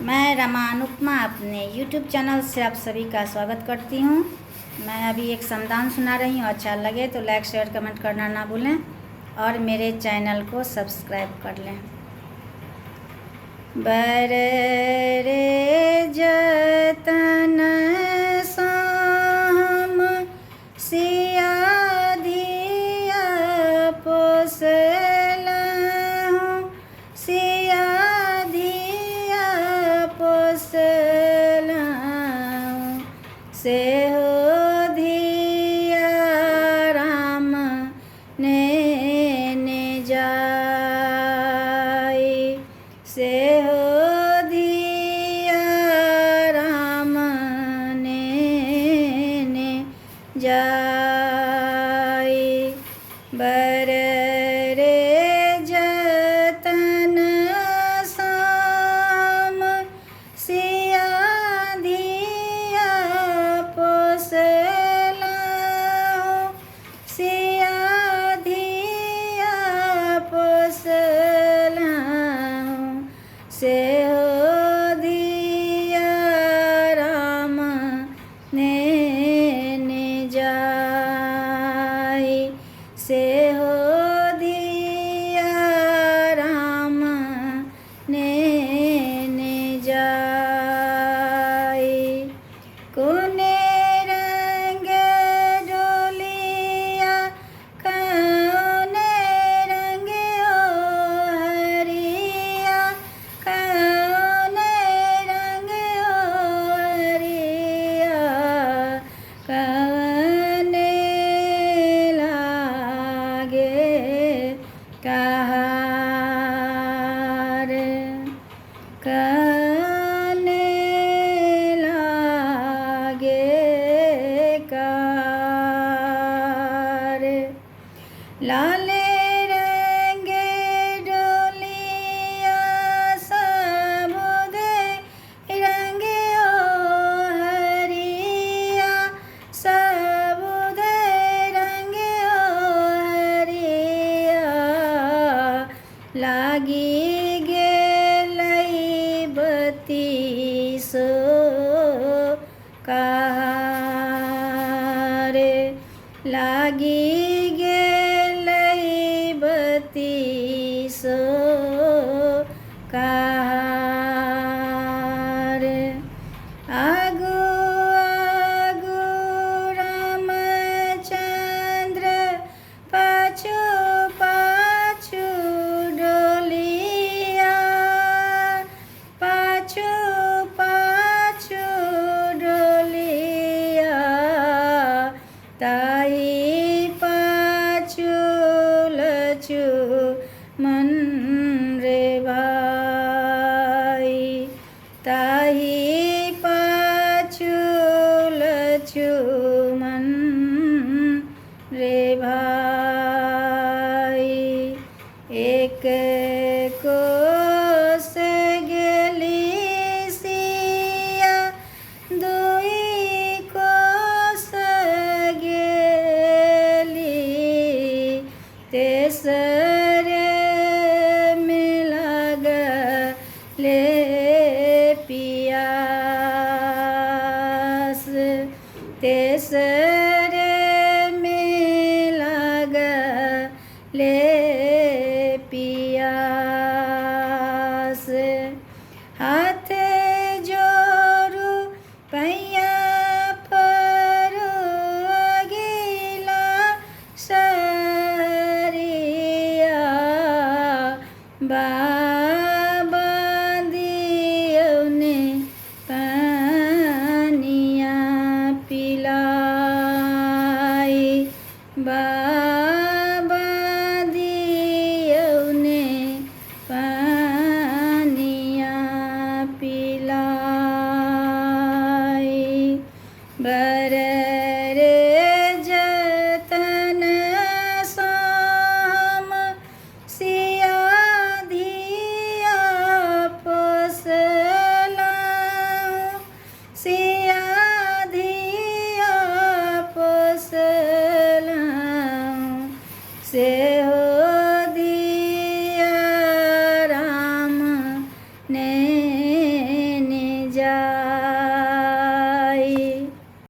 मैं रमा अनुपमा अपने YouTube channel से आप सभी का स्वागत करती हूँ। मैं अभी एक समदान सुना रही हूँ। अच्छा लगे तो लाइक शेयर कमेंट करना ना भूलें और मेरे चैनल को सब्सक्राइब कर लें। बर रे जतन साम सिया धिया पोसलहूँ, सिया धिया पोसलहूँ, से हो धिया राम ने जाई, से हो धिया राम ने जाई। बर रे जतन साम सिया धिया पोसलहूँ, सिया धिया पोसलहूँ, से हो धिया राम ने जाई, से हो धिया राम ने जाई। कोने रंग डोलिया कौने रंग ओ हरिया, कौने रंग ओ हरिया, कौने लागे कहार, कौने लागे कार। लाले रंग डोलिया सबुदे रंग ओ हरिया, सबुदे रंग ओ हरिया, लागी गेलई बत्तीसो कहार, लागी गेलई बत्तीसो कहार। आगू आगू रामचंद्र, पाछू पाछू डोलिया, पाछू पाछू डोलिया, ताई पाछू लछू मन रे भाई, ताही पाछू लछू मन रे भाई। एक कोस गेली सिया, दुई कोस गेली, तेसरे में लगले पियास, तेसरे में लगले पियास। हाथ